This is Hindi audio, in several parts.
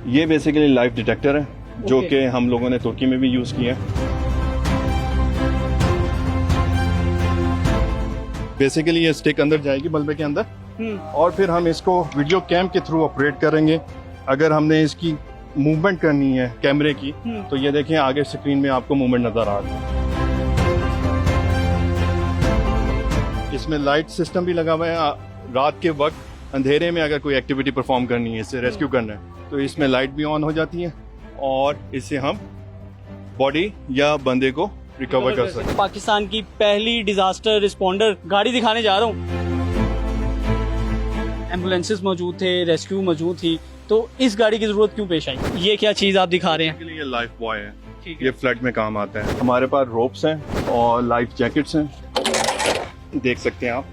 ये बेसिकली लाइफ डिटेक्टर है जो कि हम लोगों ने तुर्की में भी यूज़ किया है। बेसिकली ये स्टिक अंदर जाएगी बल्ब के अंदर और फिर हम इसको वीडियो कैम के थ्रू ऑपरेट करेंगे। अगर हमने इसकी मूवमेंट करनी है कैमरे की तो ये देखें आगे स्क्रीन में आपको मूवमेंट नजर आ रही है। इसमें लाइट सिस्टम भी लगा हुआ है। रात के वक्त अंधेरे में अगर कोई एक्टिविटी परफॉर्म करनी है, इससे रेस्क्यू करना है, तो इसमें लाइट भी ऑन हो जाती है और इससे हम बॉडी या बंदे को रिकवर कर सकते हैं। पाकिस्तान की पहली डिजास्टर रिस्पॉन्डर गाड़ी दिखाने जा रहा हूँ। एम्बुलेंसेस मौजूद थे, रेस्क्यू मौजूद थी, तो इस गाड़ी की जरूरत क्यों पेश आई? ये क्या चीज आप दिखा रहे हैं? ये लाइफ बॉय है, ये फ्लड में काम आता है। हमारे पास रोप्स हैं और लाइफ जैकेट्स हैं, देख सकते हैं आप।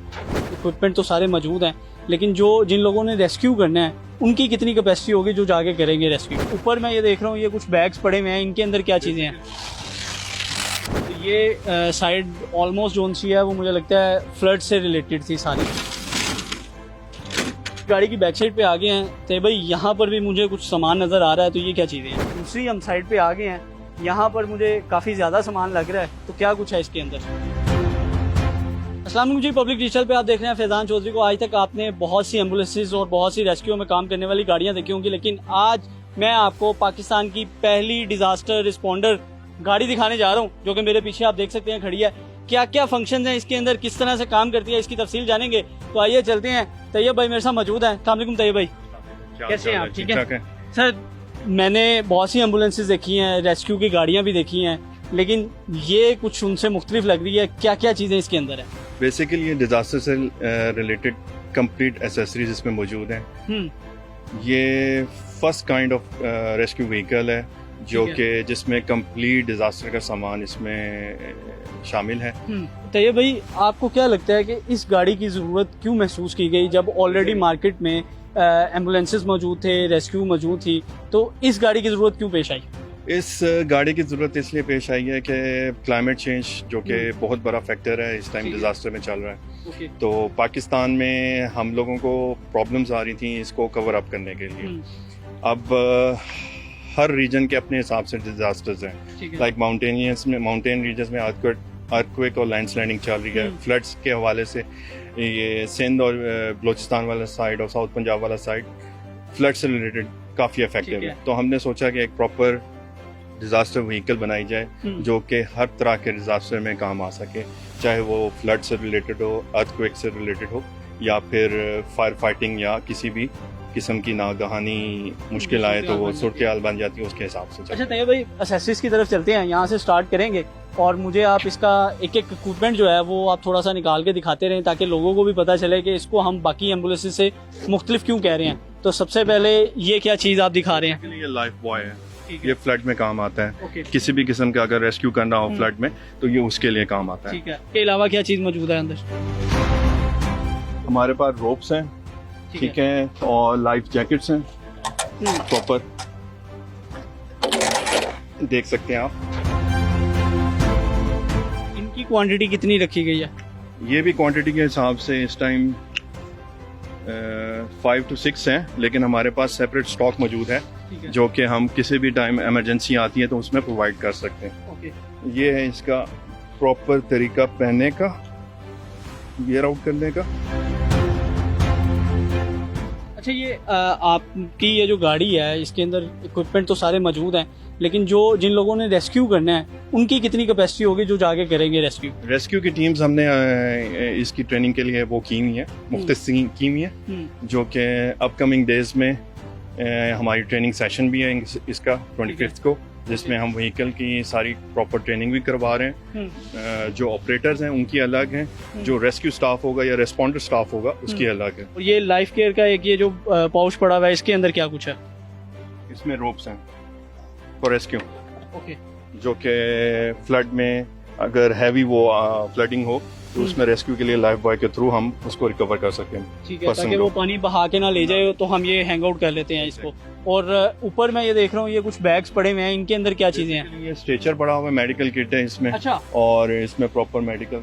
इक्विपमेंट तो सारे मौजूद हैं, लेकिन जिन लोगों ने रेस्क्यू करना है उनकी कितनी कैपेसिटी होगी जो जाके करेंगे रेस्क्यू? ऊपर मैं ये देख रहा हूँ, ये कुछ बैग्स पड़े हुए हैं, इनके अंदर क्या चीजें हैं? तो ये साइड ऑलमोस्ट जोन सी है, वो मुझे लगता है फ्लड से रिलेटेड थी सारी। गाड़ी की बैक साइड पे आ गए हैं तो भाई यहाँ पर भी मुझे कुछ सामान नजर आ रहा है, तो ये क्या चीजें हैं? दूसरी हम साइड पे आ गए हैं, यहाँ पर मुझे काफी ज्यादा सामान लग रहा है, तो क्या कुछ है इसके अंदर? अस्सलाम वालेकुम जी, पब्लिक डिजिटल पे आप देख रहे हैं फैजान चौधरी को। आज तक आपने बहुत सी एम्बुलेंसेज और बहुत सी रेस्क्यू में काम करने वाली गाड़ियां देखी होंगी, लेकिन आज मैं आपको पाकिस्तान की पहली डिजास्टर रिस्पॉन्डर गाड़ी दिखाने जा रहा हूं, जो कि मेरे पीछे आप देख सकते हैं खड़ी है। क्या क्या फंक्शन है इसके अंदर, किस तरह से काम करती है, इसकी तफसील जानेंगे। तो आइए चलते हैं। तैयब भाई मेरे साथ मौजूद है। अस्सलाम वालेकुम तैयब भाई, कैसे हैं आप? ठीक है सर, मैंने बहुत सी एम्बुलेंसेज देखी हैं, रेस्क्यू की गाड़ियां भी देखी हैं, लेकिन ये कुछ उनसे मुख्तलिफ लग रही है। क्या क्या चीजें इसके अंदर है? बेसिकली ये डिजास्टर से रिलेटेड कंप्लीट एसेसरीज इसमें मौजूद हैं। ये first kind of rescue vehicle है जो कि जिसमें कंप्लीट डिजास्टर का सामान इसमें शामिल है। तैयब भाई, आपको क्या लगता है कि इस गाड़ी की जरूरत क्यों महसूस की गई जब ऑलरेडी मार्केट में एम्बुलेंसेज मौजूद थे, रेस्क्यू मौजूद थी, तो इस गाड़ी की जरूरत क्यों पेश आई? इस गाड़ी की ज़रूरत इसलिए पेश आई है कि क्लाइमेट चेंज जो कि बहुत बड़ा फैक्टर है इस टाइम डिज़ास्टर में चल रहा है। तो पाकिस्तान में हम लोगों को प्रॉब्लम्स आ रही थी इसको कवर अप करने के लिए। अब हर रीजन के अपने हिसाब से डिज़ास्टर्स हैं। लाइक माउंटेन रीजन में अर्थक्वेक और लैंडस्लाइडिंग चल रही है। फ्लड्स के हवाले से ये सिंध और बलूचिस्तान वाला साइड और साउथ पंजाब वाला साइड फ्लड से रिलेटेड काफ़ी इफेक्टिव है। तो हमने सोचा कि एक प्रॉपर डिजास्टर व्हीकल बनाई जाए जो कि हर तरह के डिजास्टर में काम आ सके, चाहे वो फ्लड से रिलेटेड हो, अर्थक्वेक से रिलेटेड हो, या फिर फायर फाइटिंग या किसी भी किस्म की नागहानी मुश्किल आए तो वो सूरत हाल बन जाती है उसके हिसाब से। अच्छा तैयब भाई, एसेसरीज की तरफ चलते हैं, यहाँ से स्टार्ट करेंगे और मुझे आप इसका एक एक इक्विपमेंट जो है वो आप थोड़ा सा निकाल के दिखाते रहें ताकि लोगों को भी पता चले कि इसको हम बाकी एम्बुलेंस से मुख्तलिफ क्यों कह रहे हैं। तो सबसे पहले ये क्या चीज़ आप दिखा रहे हैं? ये लाइफ बॉय है, ये फ्लड में काम आता है। किसी भी किस्म का अगर रेस्क्यू करना हो फ्लड में तो ये उसके लिए काम आता है। ठीक है, इसके अलावा क्या चीज़ मौजूद है अंदर? हमारे पास रोप्स हैं, ठीक है, और लाइफ जैकेट्स हैं प्रॉपर, देख सकते हैं आप। इनकी क्वांटिटी कितनी रखी गई है? ये भी क्वांटिटी के हिसाब से इस टाइम 5 to 6 हैं, लेकिन हमारे पास सेपरेट स्टॉक मौजूद है जो कि हम किसी भी टाइम इमरजेंसी आती है तो उसमें प्रोवाइड कर सकते हैं। ये है इसका प्रॉपर तरीका पहनने का, वेयर आउट करने का। अच्छा, ये आपकी ये जो गाड़ी है इसके अंदर इक्विपमेंट तो सारे मौजूद हैं, लेकिन जिन लोगों ने रेस्क्यू करना है उनकी कितनी कैपेसिटी होगी जो जाके करेंगे रेस्क्यू? रेस्क्यू की टीम्स हमने इसकी ट्रेनिंग के लिए वो की हुई है, मुख्तसर की हुई है, जो कि अपकमिंग डेज में हमारी ट्रेनिंग सेशन भी है इसका 25 को, जिसमें हम व्हीकल की सारी प्रॉपर ट्रेनिंग भी करवा रहे हैं। जो ऑपरेटर्स हैं उनकी अलग हैं, जो रेस्क्यू स्टाफ होगा या रेस्पॉन्डर स्टाफ होगा उसकी अलग है। और ये लाइफ केयर का एक ये जो पाउच पड़ा हुआ है, इसके अंदर क्या कुछ है? इसमें रोप्स हैं फॉर रेस्क्यू, जो कि फ्लड में अगर हैवी वो फ्लडिंग हो तो उसमें रेस्क्यू के लिए लाइफ बॉय के थ्रू हम उसको रिकवर कर सकें। ठीक है, ताकि वो पानी बहा के ना ले जाए, तो हम ये हैंग आउट कर लेते हैं इसको। और ऊपर मैं ये देख रहा हूँ, ये कुछ बैग्स पड़े हुए हैं, इनके अंदर क्या चीजें हैं? ये स्ट्रेचर पड़ा हुआ है, मेडिकल किट है इसमें। अच्छा। और इसमें प्रॉपर मेडिकल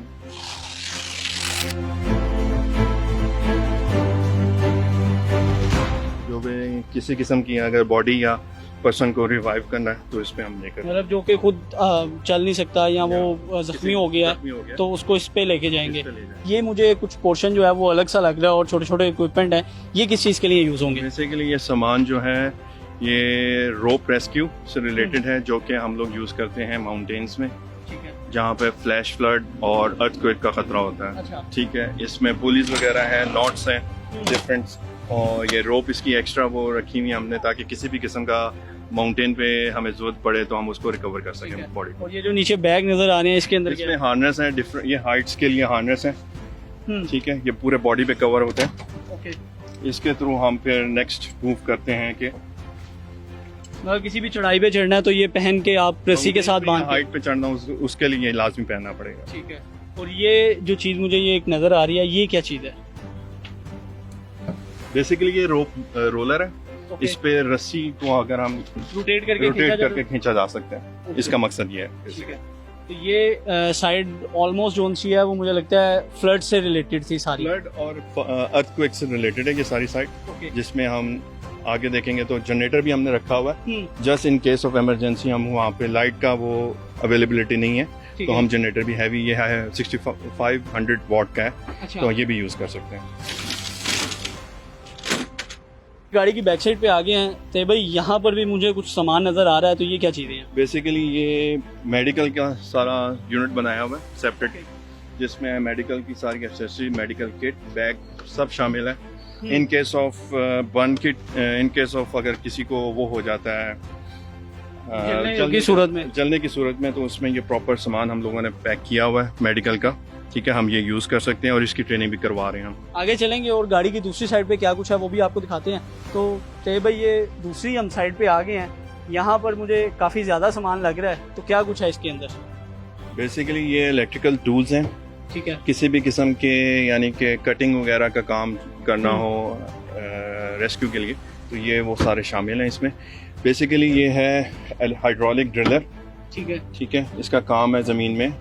जो भी किसी किस्म की अगर बॉडी या पर्सन को रिवाइव करना है तो इस पे हम लेकर मतलब जो कि खुद चल नहीं सकता या वो जख्मी हो गया तो उसको इस पे लेके जाएंगे। ये मुझे कुछ पोर्शन जो है वो अलग सा लग रहा है और छोटे छोटे इक्विपमेंट है, ये किस चीज़ के लिए यूज़ होंगे? बेसिकली ये सामान जो है ये रोप रेस्क्यू से रिलेटेड है, जो कि हम लोग यूज़ करते हैं माउंटेन्स में, जहाँ पे फ्लैश फ्लड और अर्थक्वेक का खतरा होता है। अच्छा। ठीक है, इसमें पुलिस वगैरह है, नॉट्स हैं डिफरेंट, और ये रोप इसकी एक्स्ट्रा वो रखी हुई हमने ताकि किसी भी किस्म का माउंटेन पे हमें जरूरत पड़े तो हम उसको रिकवर कर सकें बॉडी को। और ये जो नीचे बैग नजर आ रहे हैं इसके अंदर इसमें हार्नेस है डिफरेंट, ये हाइट्स के लिए हार्नेस है। ठीक है, ये पूरे बॉडी पे कवर होते हैं। ओके। इसके थ्रू हम फिर नेक्स्ट मूव करते हैं कि अगर किसी भी चढ़ाई पे चढ़ना है तो ये पहन के आप रस्सी के साथ बांध हाइट पे चढ़ना उसके लिए लाजमी पहनना पड़ेगा। ठीक है। और ये जो चीज़ मुझे ये एक नज़र आ रही है, ये क्या चीज़ है? बेसिकली ये रोप रोलर है। इस पे रस्सी को अगर हम रोटेट करके खींचा जा सकता है, इसका मकसद ये है। ठीक है। तो ये साइड ऑलमोस्ट जोन सी है वो मुझे लगता है फ्लड से रिलेटेड थी सारी। फ्लड और अर्थक्वेक से रिलेटेड है ये सारी साइड, जिसमें हम आगे देखेंगे तो जनरेटर भी हमने रखा हुआ है, just in case of emergency हम वहाँ पे लाइट का वो अवेलेबिलिटी नहीं है तो हम जनरेटर भी हैवी, ये है 6500 वॉट का है। अच्छा। तो ये भी यूज कर सकते हैं। गाड़ी की बैक साइड पे आ गए हैं तो भाई यहाँ पर भी मुझे कुछ सामान नजर आ रहा है, तो ये क्या चीजें हैं? बेसिकली ये मेडिकल का सारा यूनिट बनाया हुआ है सेपरेट, जिसमें मेडिकल की सारी एक्सेसरी, मेडिकल किट, बैग सब शामिल है। In case of burn kit, in case of अगर किसी को वो हो जाता है जलने की सूरत में तो उसमें ये प्रॉपर सामान हम लोगों ने पैक किया हुआ है मेडिकल का। ठीक है, हम ये यूज कर सकते हैं और इसकी ट्रेनिंग भी करवा रहे हैं हम। आगे चलेंगे और गाड़ी की दूसरी साइड पे क्या कुछ है वो भी आपको दिखाते हैं। तो भाई ये दूसरी हम साइड पे आ गए हैं, यहाँ पर मुझे काफी ज्यादा सामान लग रहा है, तो क्या कुछ है इसके अंदर? बेसिकली ये इलेक्ट्रिकल टूल्स हैं। ठीक है। किसी भी किस्म के यानी कि कटिंग वगैरह का काम करना हो रेस्क्यू के लिए तो ये वो सारे शामिल हैं इसमें। बेसिकली ये है हाइड्रोलिक ड्रिलर। ठीक है। ठीक है, इसका काम है ज़मीन में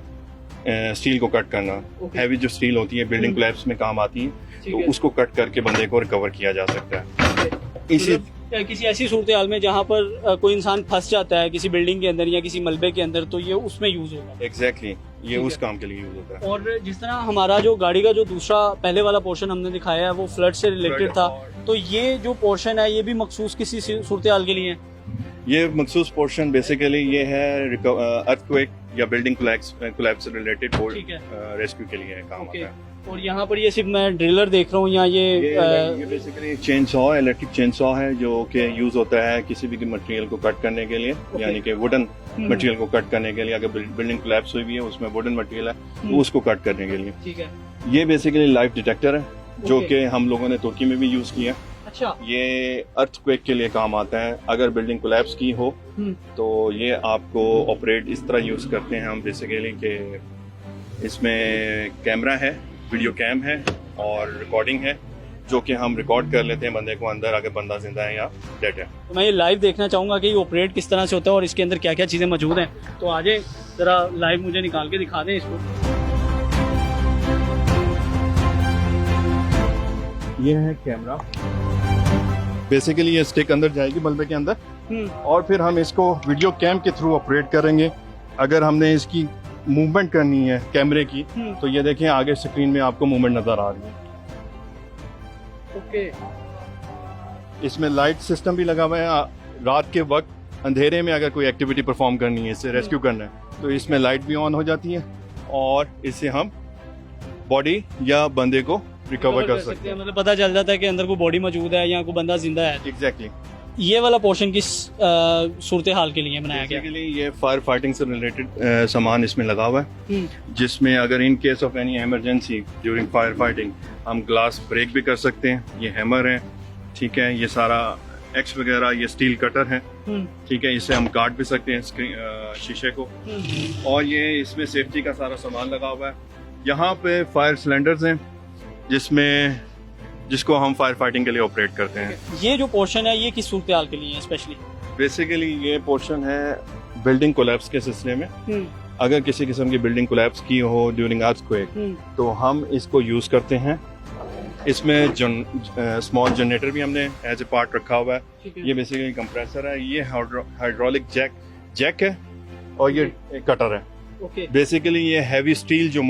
स्टील को कट करना। हैवी जो स्टील होती है बिल्डिंग क्लैब्स में काम आती है, तो उसको कट करके बंदे को रिकवर किया जा सकता है। इसी किसी ऐसी सूरत हाल में जहाँ पर कोई इंसान फंस जाता है किसी बिल्डिंग के अंदर या किसी मलबे के अंदर, तो ये उसमें यूज होगा। एग्जैक्टली, ये उस काम के लिए यूज होता है। और जिस तरह हमारा जो गाड़ी का जो दूसरा पहले वाला पोर्शन हमने दिखाया है वो फ्लड से रिलेटेड था, तो ये जो पोर्शन है ये भी मखसूस किसी सूरत हाल के लिए है? ये मखसूस पोर्शन बेसिकली ये है अर्थक्वेक या बिल्डिंग कोलैप्स से रिलेटेड रेस्क्यू के लिए काम आता है। और यहाँ पर ये सिर्फ मैं ड्रिलर देख रहा हूँ या ये basically chain saw, electric chain saw है जो कि यूज होता है किसी भी मटेरियल को कट करने के लिए, यानी कि वुडन मटेरियल को कट करने के लिए। अगर बिल्डिंग कोलैप्स हुई भी है उसमें वुडन मटेरियल है तो उसको कट करने के लिए। ठीक है। ये बेसिकली लाइफ डिटेक्टर है जो कि हम लोगों ने तुर्की में भी यूज किया। अच्छा। ये अर्थक्वेक के लिए काम आता है। अगर बिल्डिंग कोलैप्स की हो तो ये आपको ऑपरेट इस तरह यूज करते हैं हम बेसिकली कि इसमें कैमरा है, वीडियो कैम है और रिकॉर्डिंग है, जो कि हम रिकॉर्ड कर लेते हैं बंदे को अंदर, अगर बंदा जिंदा है या डेड है। तो मैं ये लाइव देखना चाहूंगा कि ये ऑपरेट किस तरह से होता है और इसके अंदर क्या क्या चीजें मौजूद हैं। तो आजे जरा लाइव मुझे निकाल के दिखा दें इसको। ये है कैमरा। बेसिकली ये स्टिक अंदर जाएगी मलबे के अंदर और फिर हम इसको वीडियो कैम के थ्रू ऑपरेट करेंगे। अगर हमने इसकी मूवमेंट करनी है कैमरे की तो ये देखें आगे स्क्रीन में आपको मूवमेंट नजर आ रही है। ओके। इसमें लाइट सिस्टम भी लगा हुआ है। रात के वक्त अंधेरे में अगर कोई एक्टिविटी परफॉर्म करनी है, इससे रेस्क्यू करना है, तो इसमें लाइट भी ऑन हो जाती है और इससे हम बॉडी या बंदे को रिकवर कर सकते हैं। मतलब पता चल जाता है कि अंदर कोई बॉडी मौजूद है या कोई बंदा जिंदा है। एग्जैक्टली। ये वाला पोर्शन किस सूरत हाल के लिए बनाया गया? ये फायर फाइटिंग से रिलेटेड सामान इसमें लगा हुआ है, जिसमें अगर in case of any emergency during fire fighting हम ग्लास ब्रेक भी कर सकते हैं। ये हैमर है, ठीक है, ये सारा एक्स वगैरह, ये स्टील कटर है, ठीक है, इससे हम काट भी सकते हैं शीशे को। और ये इसमें सेफ्टी का सारा सामान लगा हुआ है। यहाँ पे फायर सिलेंडर्स हैं जिसको हम फायर फाइटिंग के लिए ऑपरेट करते हैं। ये जो पोर्शन है ये किस सूरत हाल के लिए है स्पेशली? बेसिकली ये पोर्शन है बिल्डिंग कोलैप्स के सिलसिले में। अगर किसी किस्म की बिल्डिंग कोलैप्स की हो ड्यूरिंग अर्थक्वेक तो हम इसको यूज करते हैं इसमें स्मॉल जनरेटर भी हमने एज ए पार्ट रखा हुआ है। ठीक है। ये बेसिकली कंप्रेसर है, ये हाइड्रोलिक जैक है और ये कटर है। ओके बेसिकली ये हैवी स्टील जो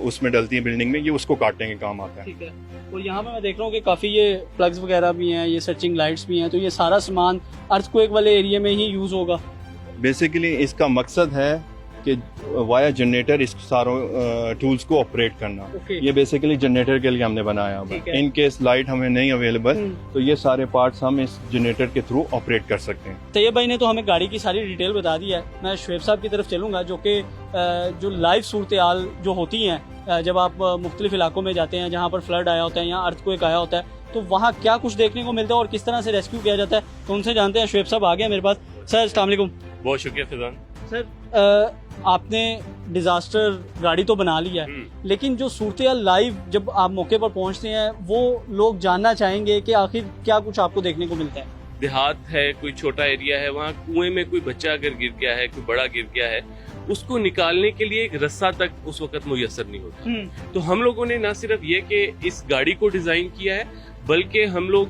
उसमें डलती है बिल्डिंग में, ये उसको काटने के काम आता है। ठीक है। और यहाँ पे मैं देख रहा हूँ कि काफ़ी ये प्लग्स वगैरह भी हैं, ये सर्चिंग लाइट्स भी हैं, तो ये सारा सामान अर्थक्वेक वाले एरिया में ही यूज़ होगा। बेसिकली इसका मकसद है कि वाया जनरेटर इस सारों टूल्स को ऑपरेट करना। ओके। ये बेसिकली जनरेटर के लिए हमने बनाया हुआ ठीक है। है। इन केस लाइट हमें नहीं अवेलेबल तो ये सारे पार्ट्स हम इस जनरेटर के थ्रू ऑपरेट कर सकते हैं। तैयब भाई ने तो हमें गाड़ी की सारी डिटेल बता दी है। मैं शुएब साहब की तरफ चलूँगा, जो कि जो लाइव सूरत हाल जो होती हैं जब आप मुख्तलिफ इलाकों में जाते हैं जहाँ पर फ्लड आया होता है या अर्थक्वेक आया होता है, तो वहाँ क्या कुछ देखने को मिलता है और किस तरह से रेस्क्यू किया जाता है, तो उनसे जानते हैं। शुएब साहब आ गए मेरे पास। सर अस्सलाम वालेकुम। बहुत शुक्रिया फिजान। सर आपने डिजास्टर गाड़ी तो बना लिया है, लेकिन जो सूरत लाइव जब आप मौके पर पहुंचते हैं वो लोग जानना चाहेंगे कि आखिर क्या कुछ आपको देखने को मिलता है। देहात है, कोई छोटा एरिया है, वहाँ कुएं में कोई बच्चा अगर गिर गया है, कोई बड़ा गिर गया है, उसको निकालने के लिए एक रस्सा तक उस वक्त मुयस्सर नहीं होता। तो हम लोगों ने न सिर्फ ये कि इस गाड़ी को डिजाइन किया है, बल्कि हम लोग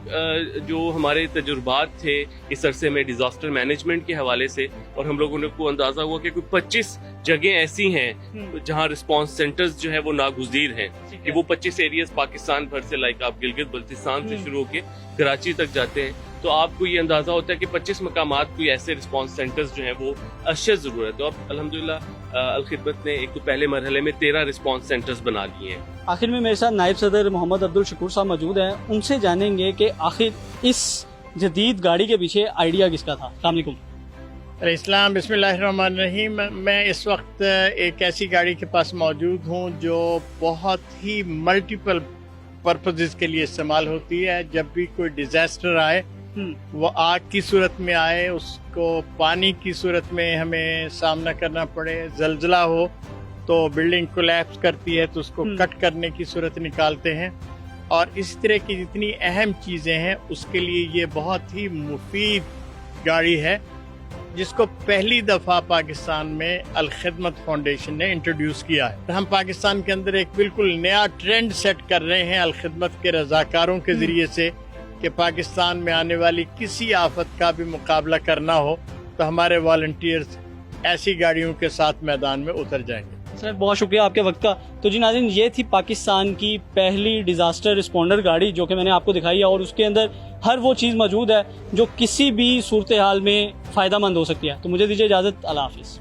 जो हमारे तजुर्बात थे इस अरसे में डिजास्टर मैनेजमेंट के हवाले से, और हम लोगों को अंदाजा हुआ कि कोई 25 जगह ऐसी हैं जहां रिस्पांस सेंटर्स जो है वो नागुज़ीर हैं, कि वो 25 एरियाज पाकिस्तान भर से, लाइक आप गिलगित बल्तिस्तान से शुरू होके कराची तक जाते हैं, तो आपको ये अंदाजा होता है कि 25 मकामात कोई ऐसे रिस्पांस सेंटर्स जो हैं वो अशद ज़रूरत है। तो अब अल्हम्दुलिल्लाह अल-खिदमत ने एक तो पहले मरहले में 13 रिस्पांस सेंटर्स बना लिए हैं। आखिर में मेरे साथ नायब सदर मोहम्मद अब्दुल शकूर साहब मौजूद हैं, उनसे जानेंगे कि आखिर इस जदीद गाड़ी के पीछे आइडिया किसका था। अस्सलाम वालेकुम। इस्लाम बिस्मिल्लाहिर्रहमानिर्रहीम। मैं इस वक्त एक ऐसी गाड़ी के पास मौजूद हूँ जो बहुत ही मल्टीपल पर्पसेस के लिए इस्तेमाल होती है। जब भी कोई डिजास्टर आए, वो आग की सूरत में आए, उसको पानी की सूरत में हमें सामना करना पड़े, जल्जला हो तो बिल्डिंग कोलैप्स करती है तो उसको कट करने की सूरत निकालते हैं, और इस तरह की जितनी अहम चीज़ें हैं उसके लिए ये बहुत ही मुफीद गाड़ी है, जिसको पहली दफ़ा पाकिस्तान में अल-खिदमत फाउंडेशन ने इंट्रोड्यूस किया है। हम पाकिस्तान के अंदर एक बिल्कुल नया ट्रेंड सेट कर रहे हैं अल-खिदमत के रज़ाकारों के ज़रिए से, कि पाकिस्तान में आने वाली किसी आफत का भी मुकाबला करना हो तो हमारे वॉलंटियर्स ऐसी गाड़ियों के साथ मैदान में उतर जाएंगे। सर बहुत शुक्रिया आपके वक्त का। तो जी नाज़रीन, ये थी पाकिस्तान की पहली डिजास्टर रिस्पॉन्डर गाड़ी जो कि मैंने आपको दिखाई है, और उसके अंदर हर वो चीज़ मौजूद है जो किसी भी सूरत हाल में फ़ायदा मंद हो सकती है। तो मुझे दीजिए इजाज़त। अल्लाह हाफिज़।